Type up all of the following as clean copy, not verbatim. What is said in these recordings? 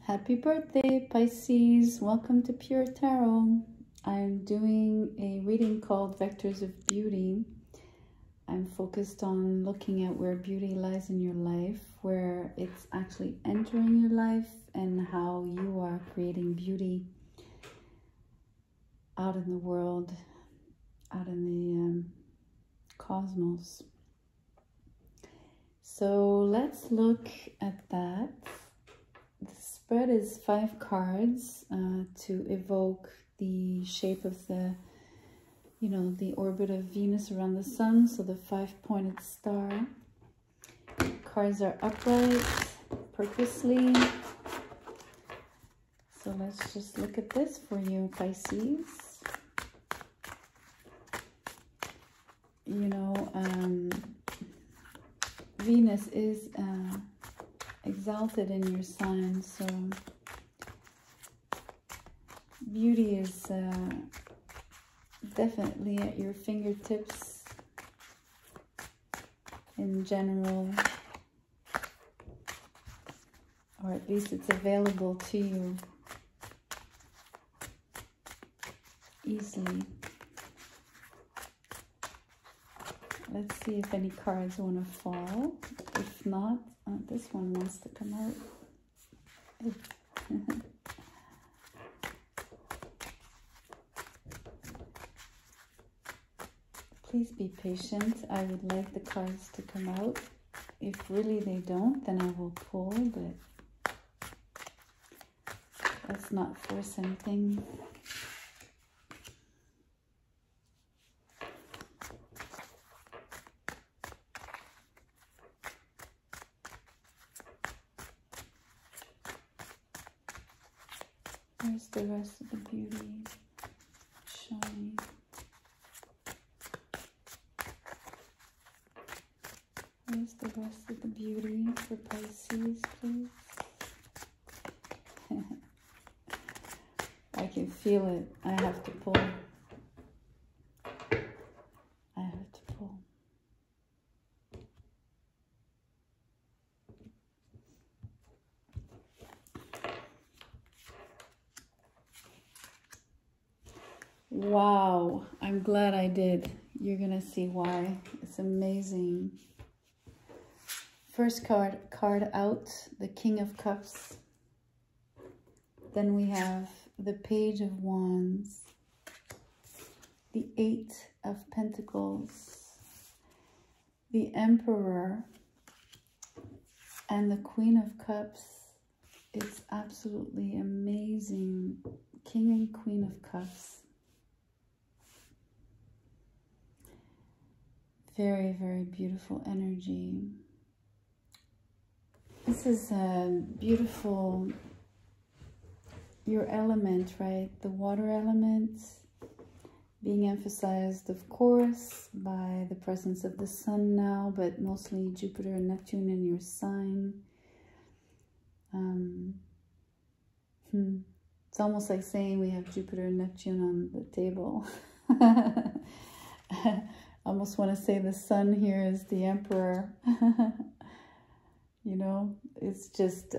Happy birthday, Pisces. Welcome to Pure Tarot. I'm doing a reading called Vectors of Beauty. I'm focused on looking at where beauty lies in your life, where it's actually entering your life, and how you are creating beauty out in the world, out in the cosmos. So let's look at that. The spread is 5 cards to evoke the shape of the, the orbit of Venus around the sun. So the 5-pointed star. Cards are upright, purposely. So let's just look at this for you, Pisces. Venus is exalted in your sign, so beauty is definitely at your fingertips in general, or at least it's available to you easily. Let's see if any cards want to fall. If not, this one wants to come out. Please be patient. I would like the cards to come out. If really they don't, then I will pull, but let's not force anything. Where's the rest of the beauty? Show me. Where's the rest of the beauty for Pisces, please? I can feel it. I have to pull. I have to pull. Wow, I'm glad I did. You're gonna see why. It's amazing. First card out, the King of Cups. Then we have the Page of Wands, the 8 of Pentacles, the Emperor, and the Queen of Cups. It's absolutely amazing. King and Queen of Cups. Very, very beautiful energy. This is a beautiful, your element, right? The water element being emphasized, of course, by the presence of the sun now, but mostly Jupiter and Neptune in your sign. It's almost like saying we have Jupiter and Neptune on the table. I almost want to say the sun here is the emperor. It's just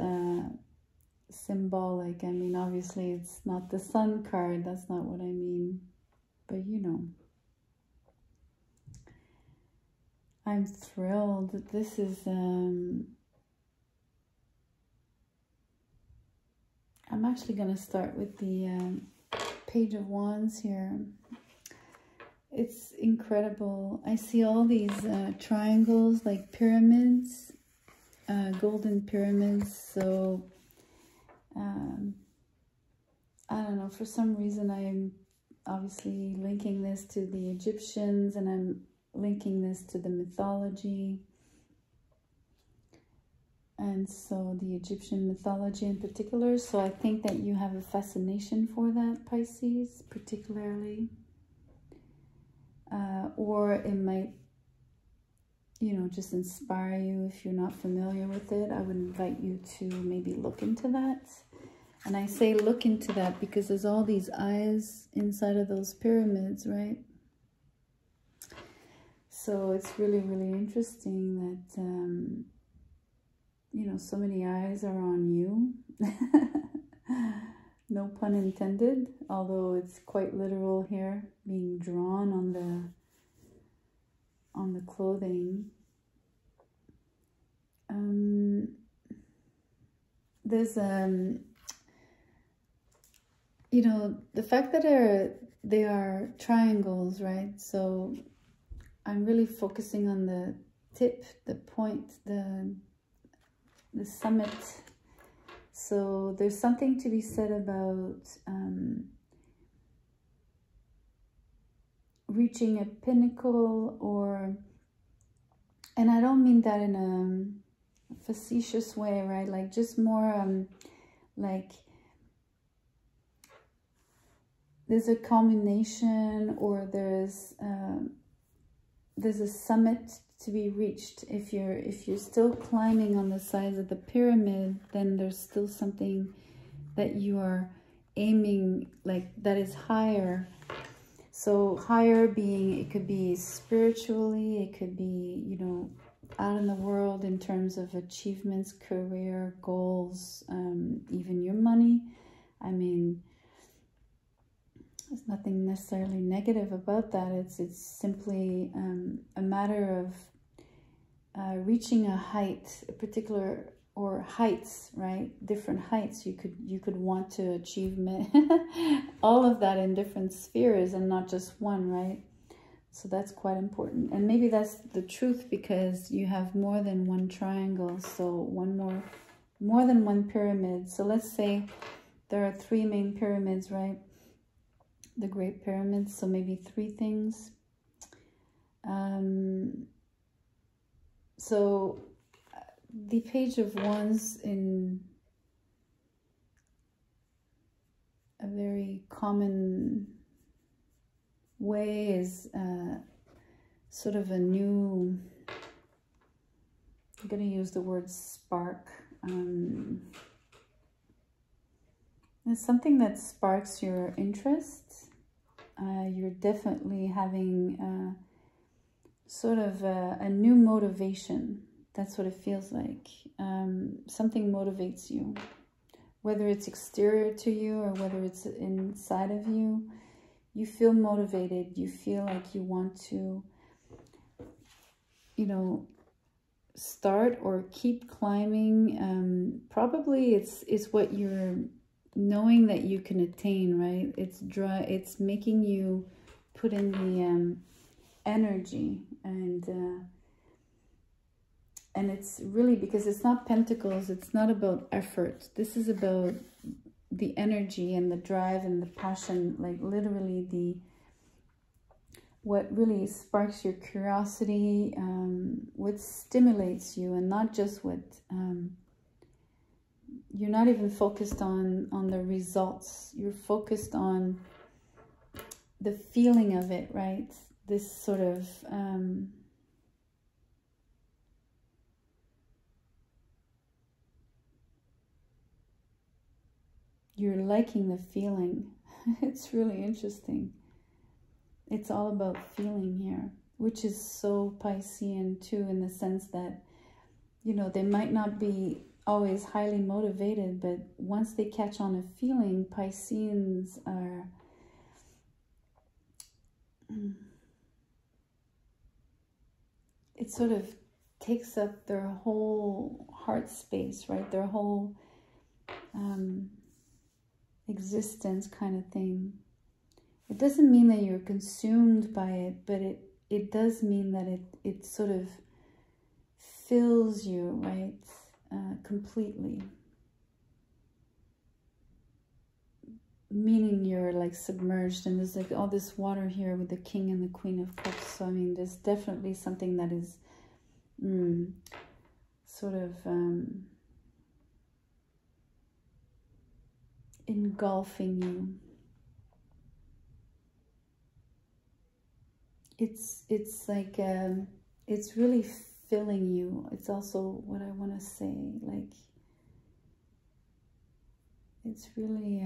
symbolic. I mean, obviously it's not the sun card. That's not what I mean. But I'm thrilled. This is, I'm actually going to start with the Page of Wands here. It's incredible. I see all these triangles like pyramids, golden pyramids. So I don't know, for some reason I'm obviously linking this to the Egyptians, and I'm linking this to the mythology. And so the Egyptian mythology in particular. So I think that you have a fascination for that, Pisces, particularly. Or it might, just inspire you if you're not familiar with it. I would invite you to maybe look into that. And I say look into that because there's all these eyes inside of those pyramids, right? So it's really, really interesting that, so many eyes are on you. no pun intended, although it's quite literal here, being drawn on the clothing. There's you know, the fact that they are triangles, right? So I'm really focusing on the tip, the point, the summit. So there's something to be said about reaching a pinnacle, and I don't mean that in a facetious way, right? Like just more like there's a culmination, or there's a summit to be reached. If you're still climbing on the sides of the pyramid, then there's still something that you are aiming, like, that is higher. So higher being, it could be spiritually, it could be, you know, out in the world in terms of achievements, career, goals, even your money. I mean, there's nothing necessarily negative about that. It's simply a matter of reaching a height, a particular, or heights, right? Different heights you could want to achieve all of that in different spheres and not just one, right? So that's quite important. And maybe that's the truth, because you have more than one triangle, so more than one pyramid. So let's say there are 3 main pyramids, right? The Great Pyramids, so maybe 3 things. So the Page of Wands, in a very common way, is sort of a new, I'm going to use the word spark. It's something that sparks your interest. You're definitely having sort of a new motivation. That's what it feels like. Something motivates you, whether it's exterior to you or whether it's inside of you. You feel motivated. You feel like you want to, you know, start or keep climbing. Probably it's what you're knowing that you can attain, right? It's making you put in the energy, and it's really, because it's not pentacles, it's not about effort. This is about the energy and the drive and the passion, like literally what really sparks your curiosity, what stimulates you, and not just what you're not even focused on the results. You're focused on the feeling of it, right? This sort of you're liking the feeling. It's really interesting. It's all about feeling here, which is so Piscean too, in the sense that, you know, they might not be always highly motivated, but once they catch on a feeling, Pisceans are it sort of takes up their whole heart space, right? Their whole existence, kind of thing. It doesn't mean that you're consumed by it, but it does mean that it sort of fills you, right? Completely. Meaning you're like submerged, and there's like all this water here with the King and the Queen of Cups. So I mean, there's definitely something that is sort of engulfing you. It's like it's really filling you. It's also what I want to say, like it's really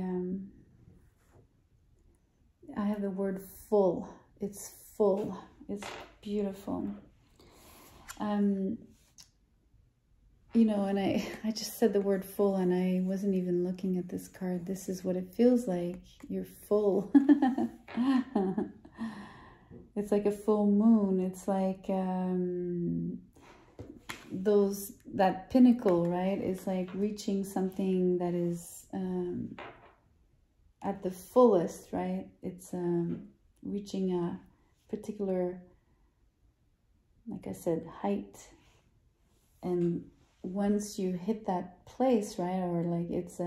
I have the word full. It's full. It's beautiful. you know, and I just said the word full and I wasn't even looking at this card. This is what it feels like. You're full. It's like a full moon. It's like that pinnacle, right? It's like reaching something that is at the fullest, right? It's reaching a particular, like I said, height. And once you hit that place, right, or like it's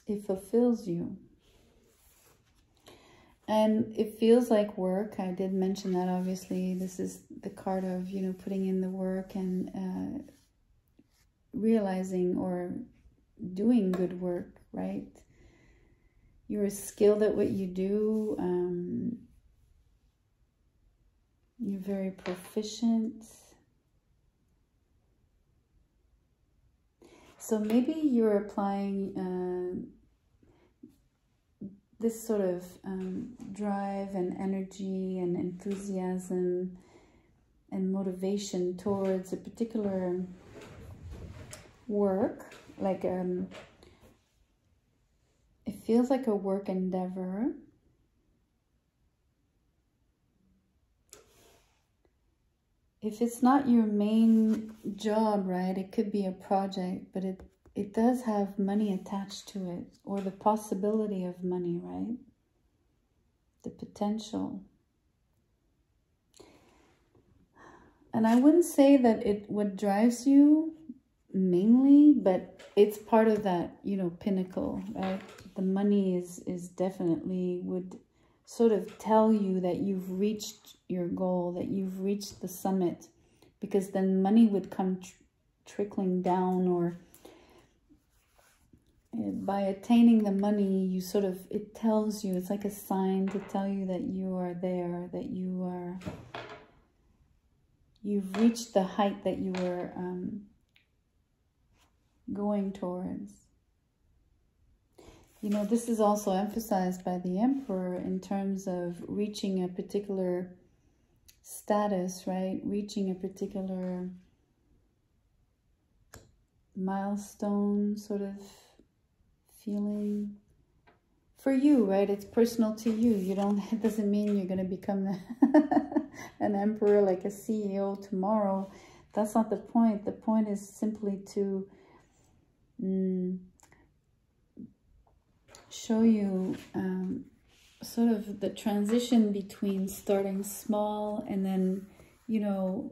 it fulfills you. And it feels like work. I did mention that, obviously. This is the card of, you know, putting in the work and realizing or doing good work, right? You're skilled at what you do. You're very proficient. So maybe you're applying this sort of drive and energy and enthusiasm and motivation towards a particular work, like it feels like a work endeavor. If it's not your main job, right, it could be a project, but it does have money attached to it, or the possibility of money, right? The potential. And I wouldn't say that what drives you mainly, but it's part of that, you know, pinnacle, right? The money is definitely would sort of tell you that you've reached your goal, that you've reached the summit, because then money would come trickling down, or by attaining the money, you sort of, it tells you, it's like a sign to tell you that you are there, that you've reached the height that you were going towards. You know, this is also emphasized by the Emperor in terms of reaching a particular status, right? Reaching a particular milestone sort of feeling. For you, right? It's personal to you. You don't, it doesn't mean you're going to become an emperor, like a CEO tomorrow. That's not the point. The point is simply to show you sort of the transition between starting small and then, you know,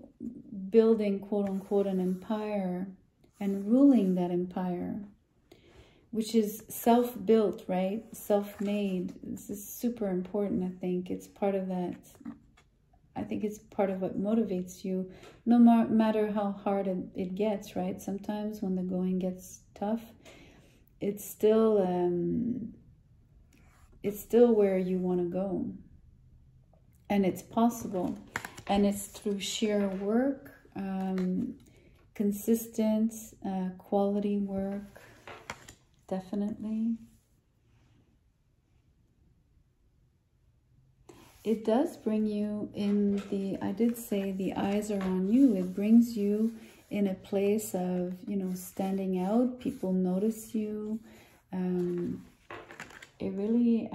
building, quote unquote, an empire and ruling that empire, which is self-built, right? Self-made. This is super important, I think. It's part of that. I think it's part of what motivates you, no matter how hard it gets, right? Sometimes when the going gets tough, it's still where you want to go. And it's possible. And it's through sheer work, consistent, quality work, definitely. It does bring you in the, I did say the eyes are on you. It brings you in a place of, you know, standing out. People notice you. It really,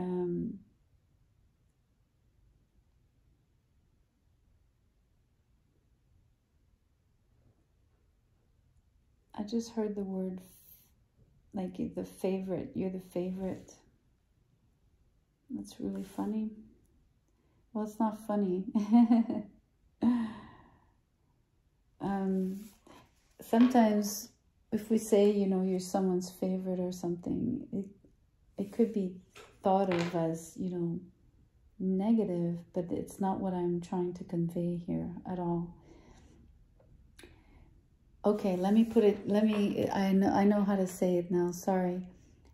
I just heard the word, like the favorite. You're the favorite. That's really funny. Well, it's not funny. Sometimes if we say, you know, you're someone's favorite or something, it could be thought of as, you know, negative, but it's not what I'm trying to convey here at all. Okay, let me put it, I know how to say it now, sorry.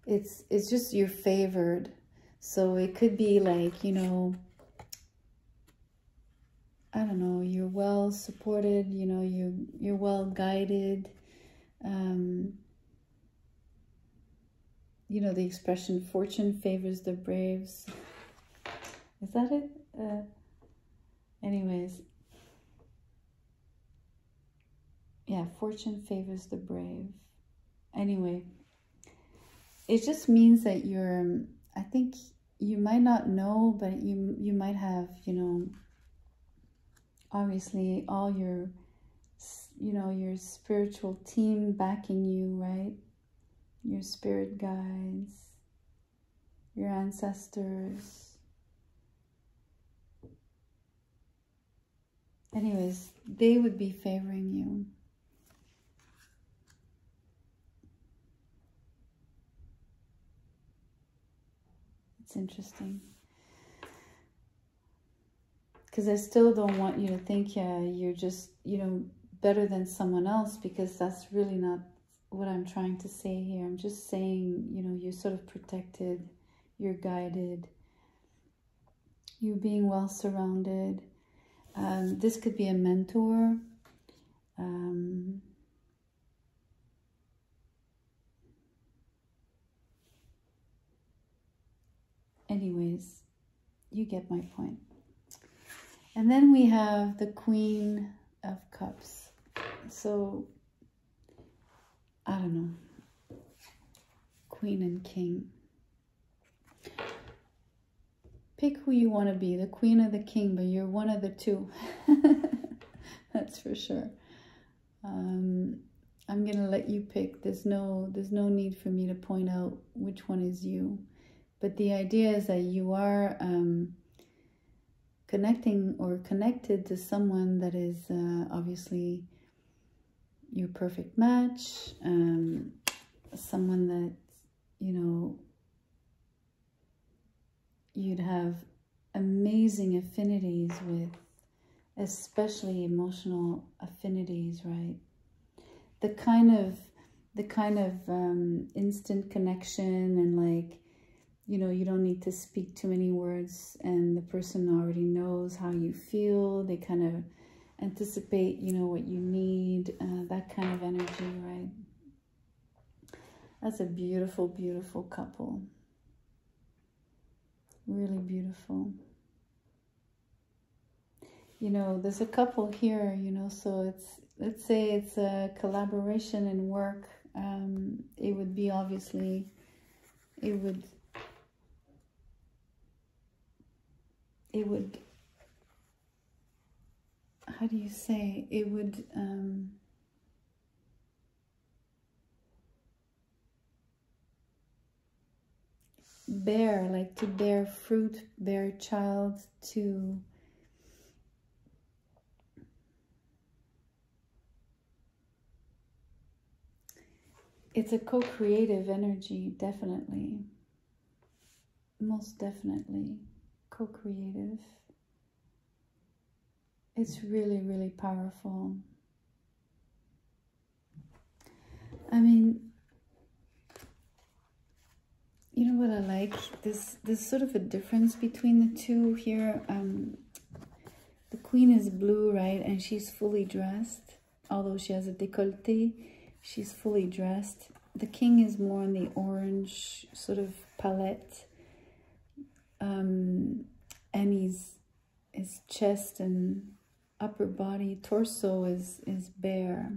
It's just you're favored. So it could be like, you know, I don't know, you're well supported, you know, you're well guided. You know, the expression, fortune favors the braves. Is that it? Anyways, Yeah, fortune favors the brave. Anyway, it just means that you're, I think you might not know, but you might have, you know, obviously all your, you know, your spiritual team backing you, right? Your spirit guides, your ancestors. Anyways, they would be favoring you. It's interesting. Because I still don't want you to think, yeah, you're just, you know, better than someone else, because that's really not what I'm trying to say here. I'm just saying, you know, you're sort of protected, you're guided, you're being well surrounded. This could be a mentor. Anyways, you get my point. And then we have the Queen of Cups. So, I don't know. Queen and King. Pick who you want to be, the Queen or the King, but you're one of the two. That's for sure. I'm going to let you pick. There's no need for me to point out which one is you. But the idea is that you are connecting or connected to someone that is obviously your perfect match, someone that, you know, you'd have amazing affinities with, especially emotional affinities, right? The kind of instant connection, and like, you know, you don't need to speak too many words and the person already knows how you feel. They kind of anticipate, you know, what you need, that kind of energy, right? That's a beautiful, beautiful couple. Really beautiful. You know, there's a couple here, you know, so it's, let's say it's a collaboration in work. It would be obviously, it would, how do you say, it would, bear, like to bear fruit, bear child, to, it's a co-creative energy, definitely. Most definitely. Co-creative. It's really, really powerful. I mean, you know what I like? There's sort of a difference between the two here. The Queen is blue, right? And she's fully dressed. Although she has a décolleté, she's fully dressed. The King is more on the orange sort of palette. And his chest and upper body, torso is bare.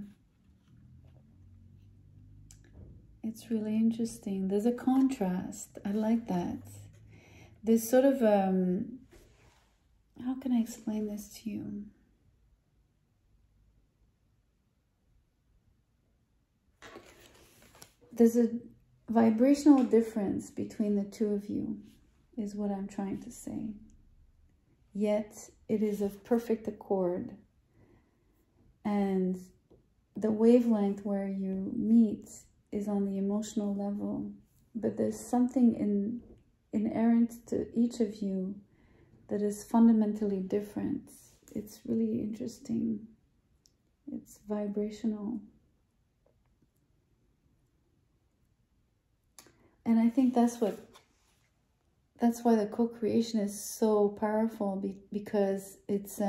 It's really interesting. There's a contrast. I like that. There's sort of, how can I explain this to you? There's a vibrational difference between the two of you, is what I'm trying to say. Yet it is of perfect accord. And the wavelength where you meet is on the emotional level. But there's something inherent to each of you that is fundamentally different. It's really interesting. It's vibrational. And I think that's why the co-creation is so powerful, because it's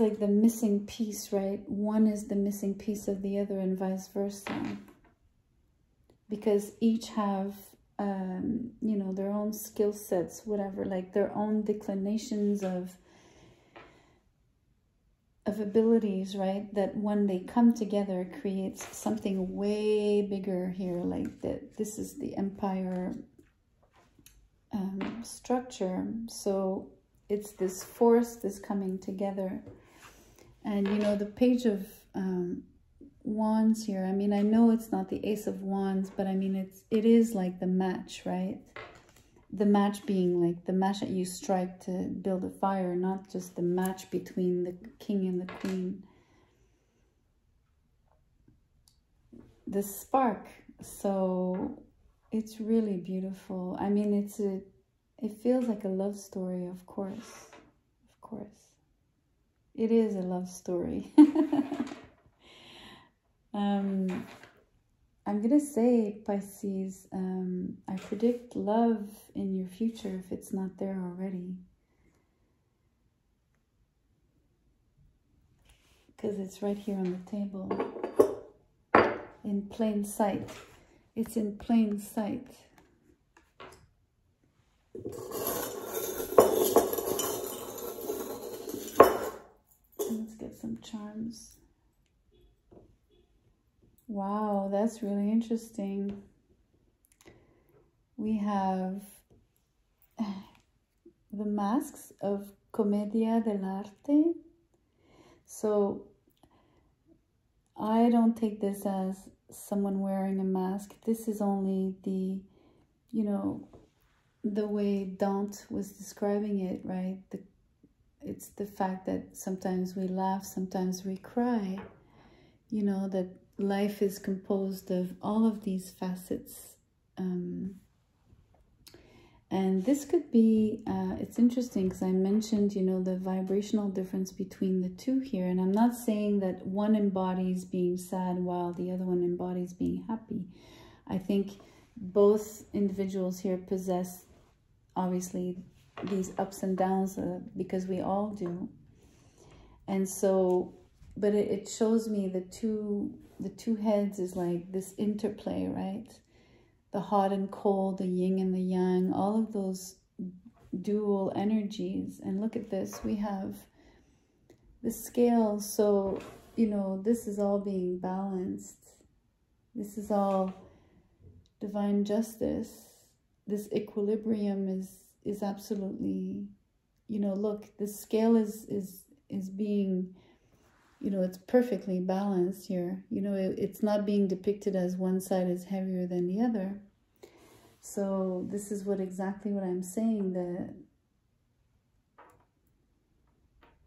like the missing piece, right? One is the missing piece of the other, and vice versa. Because each have, you know, their own skill sets, whatever, like their own declinations of abilities, right? That when they come together creates something way bigger here, like that. This is the empire structure. So it's this force that's coming together. And you know, the page of wands here, I mean, I know it's not the ace of wands, but I mean, it is like the match, right? The match being like the match that you strike to build a fire, not just the match between the king and the queen. The spark. So it's really beautiful. I mean, it feels like a love story, of course. Of course. It is a love story. I'm going to say, Pisces, I predict love in your future if it's not there already. Because it's right here on the table. In plain sight. It's in plain sight. Let's get some charms. Wow, that's really interesting. We have the masks of Commedia dell'arte. So I don't take this as someone wearing a mask. This is only the, you know, the way Dante was describing it, right? It's the fact that sometimes we laugh, sometimes we cry. You know, that life is composed of all of these facets. And this could be, it's interesting because I mentioned, you know, the vibrational difference between the two here. And I'm not saying that one embodies being sad while the other one embodies being happy. I think both individuals here possess, obviously, these ups and downs because we all do. And so, but it shows me the two heads is like this interplay, right? The hot and cold, the yin and the yang, all of those dual energies. And look at this, we have the scale. So, you know, this is all being balanced. This is all divine justice. This equilibrium is absolutely, you know, look, the scale is being, you know, it's perfectly balanced here. You know, it's not being depicted as one side is heavier than the other. So this is exactly what I'm saying, that,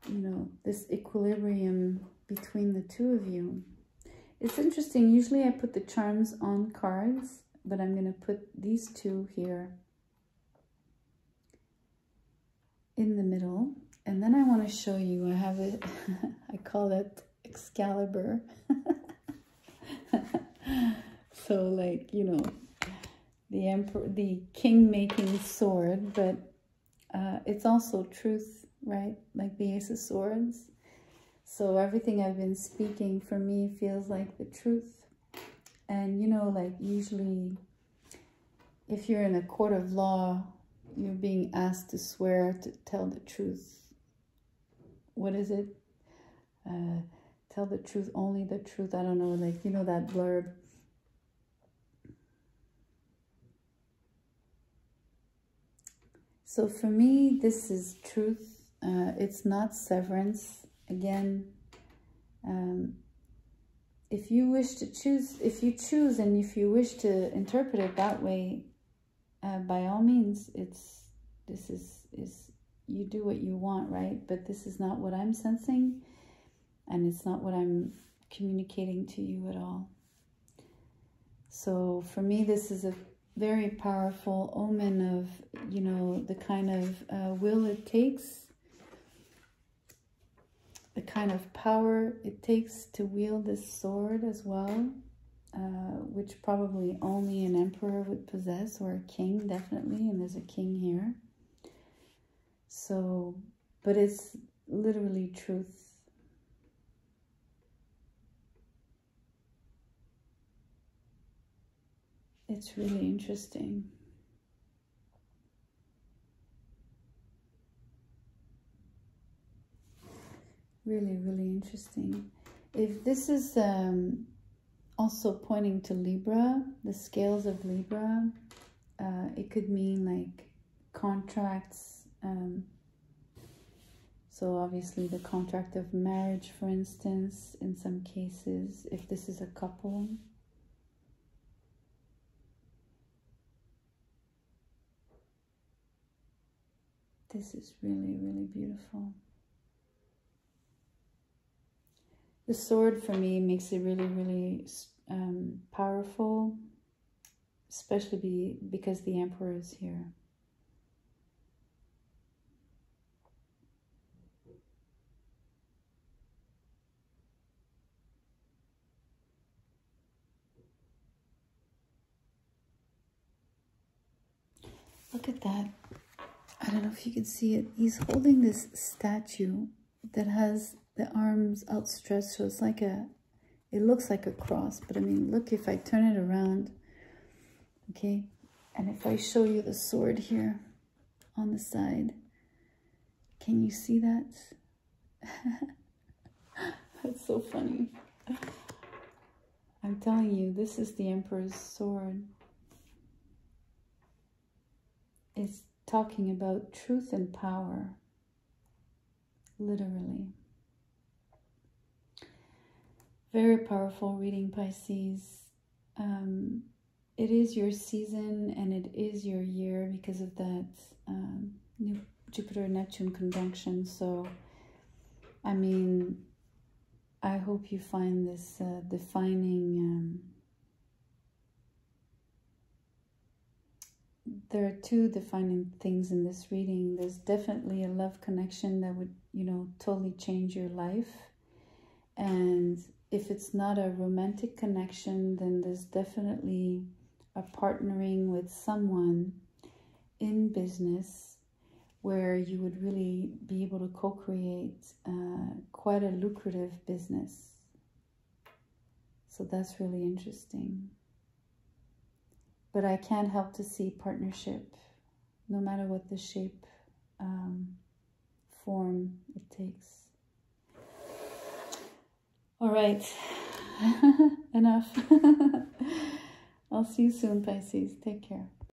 you know, this equilibrium between the two of you. It's interesting. Usually I put the charms on cards, but I'm going to put these two here in the middle. And then I want to show you, I have it, I call it Excalibur. So like, you know, the emperor, the king-making sword, but it's also truth, right? Like the Ace of Swords. So everything I've been speaking for me feels like the truth. And, you know, like usually if you're in a court of law, you're being asked to swear to tell the truth. What is it? Tell the truth, only the truth. I don't know, like, you know, that blurb. So for me, this is truth. It's not severance. Again, if you wish to choose, if you choose and if you wish to interpret it that way, by all means, this is you do what you want, right? But this is not what I'm sensing, and it's not what I'm communicating to you at all. So for me, this is a very powerful omen of, you know, the kind of will it takes, the kind of power it takes to wield this sword as well, which probably only an emperor would possess, or a king, definitely, and there's a king here. So, but it's literally truth. It's really interesting. Really, really interesting. If this is also pointing to Libra, the scales of Libra, it could mean like contracts. So obviously the contract of marriage, for instance, in some cases, if this is a couple. This is really, really beautiful. The sword for me makes it really, really powerful, especially because the Emperor is here. Look at that. I don't know if you can see it. He's holding this statue that has the arms outstretched. So it's like it looks like a cross. But I mean, look, if I turn it around, okay? And if I show you the sword here on the side, can you see that? That's so funny. I'm telling you, this is the Emperor's sword. It's talking about truth and power, literally. Very powerful reading, Pisces. It is your season and it is your year because of that new Jupiter-Neptune conjunction. So, I mean, I hope you find this defining... there are two defining things in this reading. There's definitely a love connection that would, you know, totally change your life. And if it's not a romantic connection, then there's definitely a partnering with someone in business where you would really be able to co-create quite a lucrative business. So that's really interesting. But I can't help to see partnership, no matter what the shape, form it takes. All right, enough. I'll see you soon, Pisces. Take care.